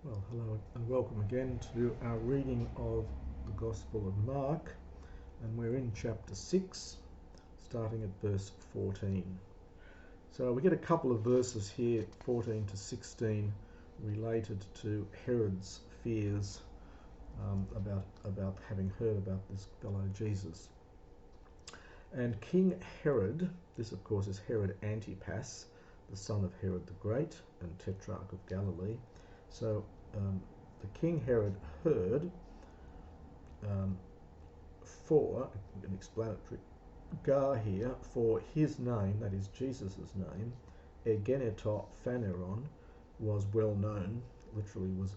Well, hello and welcome again to our reading of the Gospel of Mark, and we're in chapter 6, starting at verse 14. So we get a couple of verses here, 14 to 16, related to Herod's fears about having heard about this fellow Jesus. And King Herod, this of course is Herod Antipas, the son of Herod the Great and Tetrarch of Galilee. So the King Herod heard for an explanatory gar here for his name, that is Jesus' name, egeneto phaneron, was well known. Literally was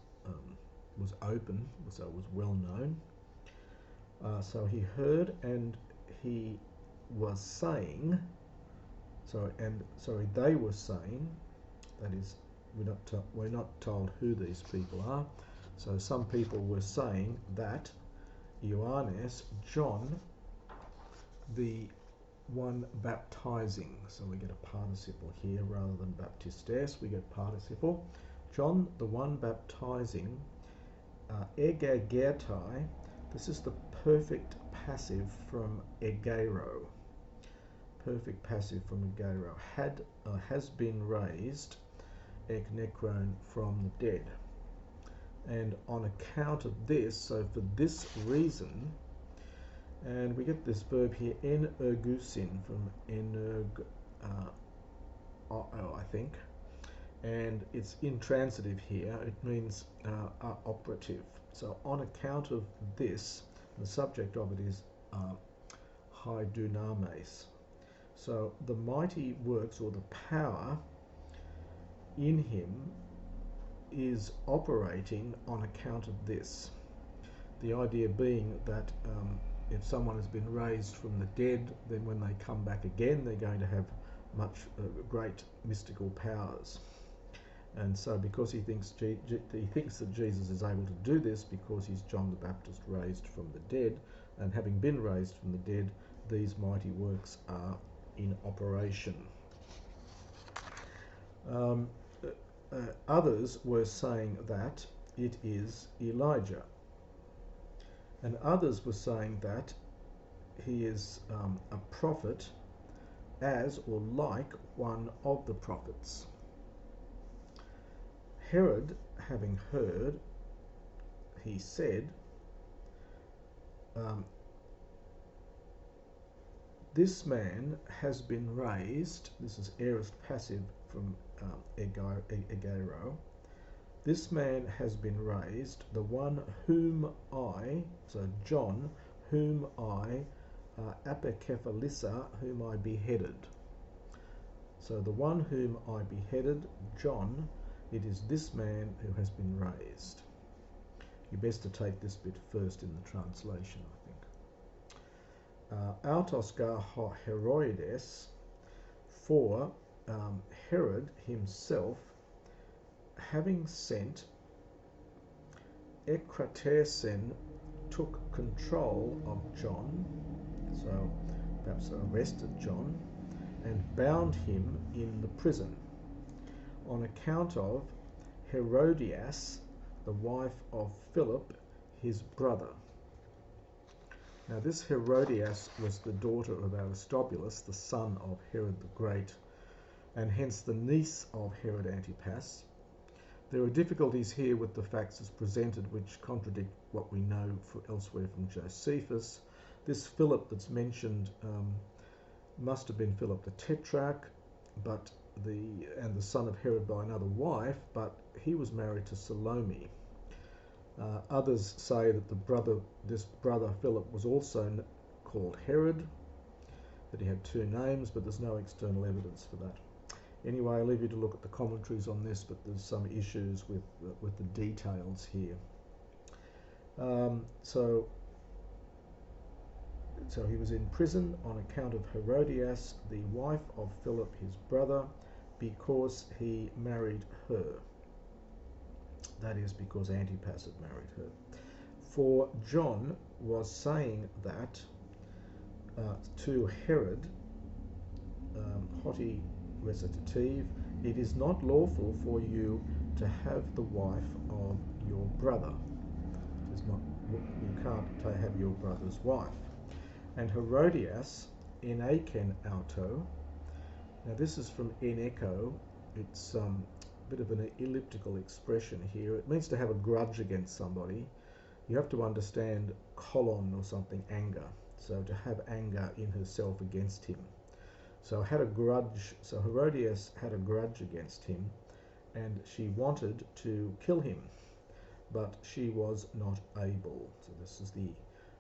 open, so it was well known. So he heard, and he was saying. They were saying, that is, we're not told who these people are. So some people were saying that Ioannes, John, the one baptizing, so we get a participle here rather than baptistes, we get participle. John, the one baptizing, egegertai, this is the perfect passive from egero. Perfect passive from egero, has been raised, ek nekron, from the dead. And on account of this, so for this reason, and we get this verb here, energusin, from energ, I think, and it's intransitive here. It means operative. So on account of this, the subject of it is haidunames. So the mighty works, or the power in him, is operating on account of this. The idea being that if someone has been raised from the dead, then when they come back again, they're going to have great mystical powers. And so because he thinks that Jesus is able to do this because he's John the Baptist raised from the dead, and having been raised from the dead, these mighty works are in operation. Others were saying that it is Elijah, and others were saying that he is a prophet, as or like one of the prophets. Herod, having heard, he said, this man has been raised, this is aorist passive from egero, this man has been raised, the one whom I, so John, whom I, apokephalissa, whom I beheaded. So the one whom I beheaded, John, it is this man who has been raised. You're best to take this bit first in the translation, I think. Autos gar Heroides, for Herod himself, having sent Ekratersen, took control of John, so perhaps arrested John, and bound him in the prison on account of Herodias, the wife of Philip, his brother. Now this Herodias was the daughter of Aristobulus, the son of Herod the Great, and hence the niece of Herod Antipas. There are difficulties here with the facts as presented, which contradict what we know elsewhere from Josephus. This Philip that's mentioned must have been Philip the Tetrarch, and the son of Herod by another wife, but he was married to Salome. Others say that this brother Philip was also called Herod, that he had two names, but there's no external evidence for that. Anyway, I'll leave you to look at the commentaries on this, but there's some issues with the details here. So he was in prison on account of Herodias, the wife of Philip, his brother, because he married her. That is, because Antipas had married her. For John was saying that to Herod, hoti recitative, it is not lawful for you to have the wife of your brother. It's not, you can't have your brother's wife. And Herodias eneken auto. Now this is from eneko. It's a bit of an elliptical expression here. It means to have a grudge against somebody. You have to understand kolon or something, anger. So to have anger in herself against him. So had a grudge. So Herodias had a grudge against him, and she wanted to kill him, but she was not able. So this is the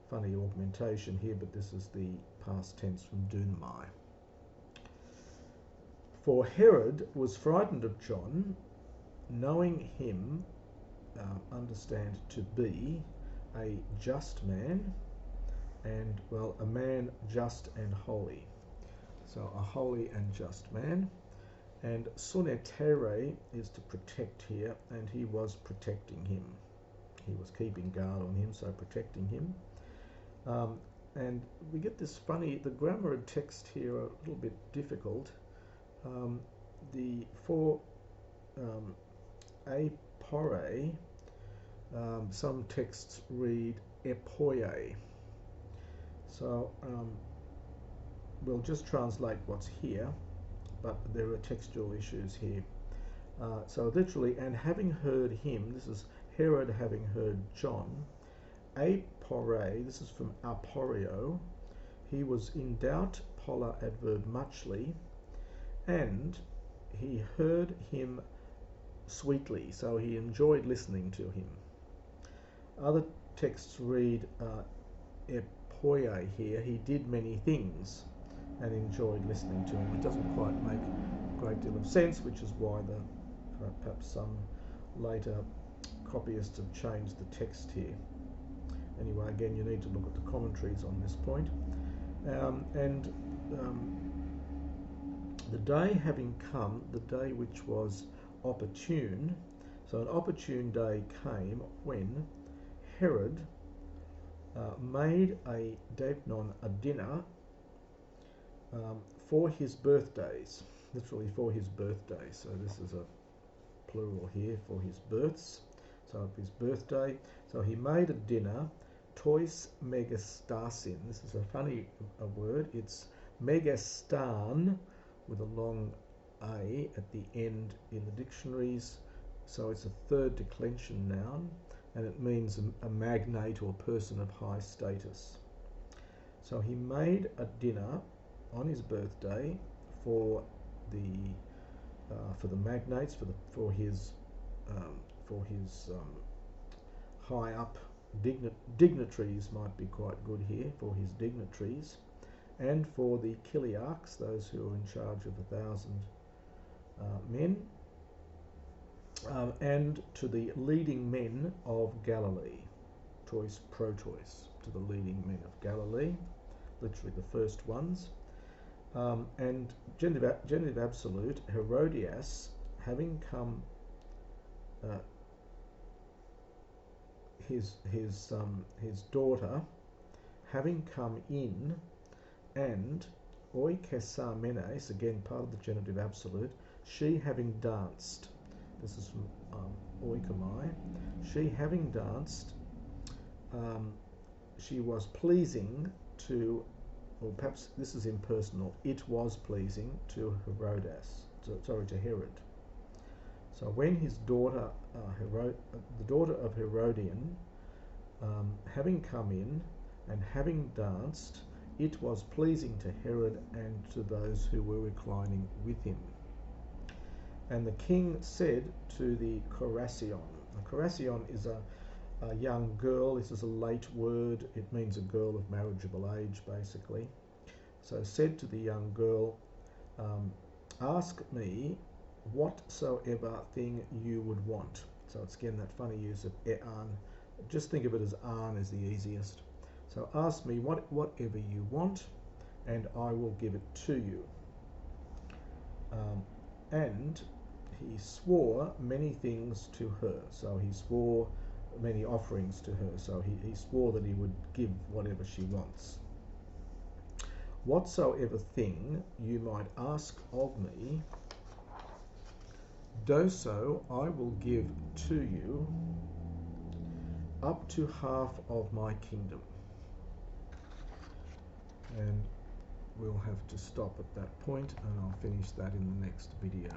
funny augmentation here, but this is the past tense from dunamai. For Herod was frightened of John, knowing him, understand, to be a just man, and, well, a man just and holy. So a holy and just man. And sunetere is to protect here, and he was protecting him. He was keeping guard on him, so protecting him. And we get this funny, the grammar and text here are a little bit difficult. Apore, some texts read epoie. So we'll just translate what's here, but there are textual issues here. So literally, and having heard him, this is Herod having heard John, apore, this is from aporio, he was in doubt, polar adverb muchly, and he heard him sweetly, so he enjoyed listening to him. Other texts read epoie here, he did many things and enjoyed listening to him. It doesn't quite make a great deal of sense, which is why perhaps some later copyists have changed the text here. Anyway, again, you need to look at the commentaries on this point. The day having come, the day which was opportune, so an opportune day came when Herod made a devnon, a dinner, for his birthdays, literally for his birthday. So this is a plural here, for his births, so his birthday. So he made a dinner, tois megastasin. This is a funny word. It's megastan with a long a at the end in the dictionaries. So it's a third declension noun, and it means a magnate or person of high status. So he made a dinner on his birthday for the magnates, for his high up dignitaries might be quite good here, for his dignitaries, and for the chiliarchs, those who are in charge of 1,000 men, and to the leading men of Galilee, tois protois, to the leading men of Galilee, literally the first ones. And genitive absolute, Herodias, having come, his daughter, having come in, and oikesamenes, again part of the genitive absolute, she having danced. This is from oikomai. She having danced, she was pleasing to, or perhaps this is impersonal, it was pleasing to to Herod. So when his daughter, the daughter of Herodian, having come in and having danced, it was pleasing to Herod and to those who were reclining with him. And the king said to the Korasion. The Korasion is a young girl. This is a late word. It means a girl of marriageable age, basically. So said to the young girl, ask me whatsoever thing you would want. So it's again that funny use of e'an. Just think of it as an is the easiest. So ask me whatever you want, and I will give it to you. And he swore many things to her. So he swore many offerings to her. So he swore that he would give whatever she wants. Whatsoever thing you might ask of me, Doso I will give to you up to half of my kingdom. And we'll have to stop at that point, and I'll finish that in the next video.